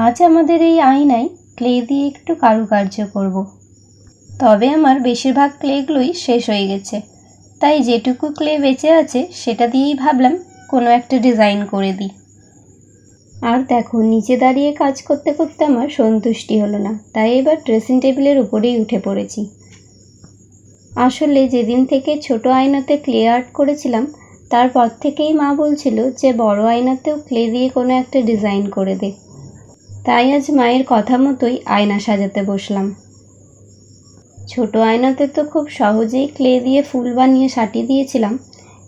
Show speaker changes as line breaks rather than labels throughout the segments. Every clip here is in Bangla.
আজ আমাদের এই আয়নায় ক্লে দিয়ে একটু কারুকার্য করব। তবে আমার বেশিরভাগ ক্লেগুলোই শেষ হয়ে গেছে, তাই যেটুকু ক্লে বেঁচে আছে সেটা দিয়েই ভাবলাম কোনো একটা ডিজাইন করে দিই। আর দেখো, নিচে দাঁড়িয়ে কাজ করতে করতে আমার সন্তুষ্টি হলো না, তাই এবার ড্রেসিং টেবিলের উপরেই উঠে পড়েছি। আসলে যেদিন থেকে ছোট আয়নাতে ক্লে আর্ট করেছিলাম তারপর থেকেই মা বলছিল যে বড় আয়নাতেও ক্লে দিয়ে কোনো একটা ডিজাইন করে দে। তাই আজ মায়ের কথা মতোই আয়না সাজাতে বসলাম। ছোট আয়নাতে তো খুব সহজেই ক্লে দিয়ে ফুল বানিয়ে সাটিয়ে দিয়েছিলাম,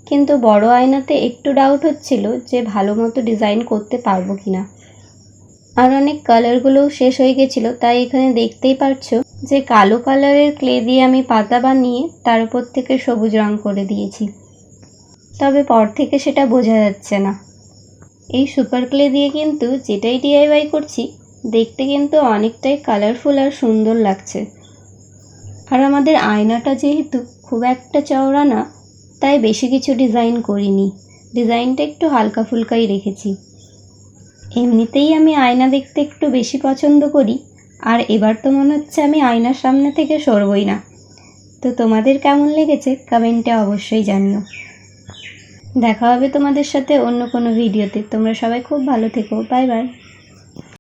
কিন্তু বড় আয়নাতে একটু ডাউট হচ্ছিল যে ভালো মতো ডিজাইন করতে পারবো কিনা। আর অনেক কালারগুলোও শেষ হয়ে গেছিলো, তাই এখানে দেখতেই পারছো যে কালো কালারের ক্লে দিয়ে আমি পাতা বানিয়ে তার উপর থেকে সবুজ রং করে দিয়েছি। তবে পর থেকে সেটা বোঝা যাচ্ছে না। এই সুপার ক্লে দিয়ে কিন্তু যেটাই ডিআইওয়াই করছি দেখতে কিন্তু অনেকটাই কালারফুল আর সুন্দর লাগছে। আর আমাদের আয়নাটা যেহেতু খুব একটা চওড়া না, তাই বেশি কিছু ডিজাইন করিনি, ডিজাইনটা একটু হালকা ফুলকাই রেখেছি। এমনিতেই আমি আয়না দেখতে একটু বেশি পছন্দ করি, আর এবার তো মনে হচ্ছে আমি আয়নার সামনে থেকে সরবই না। তো তোমাদের কেমন লেগেছে কমেন্টে অবশ্যই জানিও। দেখা হবে তোমাদের সাথে অন্য কোনো ভিডিওতে। তোমরা সবাই খুব ভালো থেকো। Bye bye.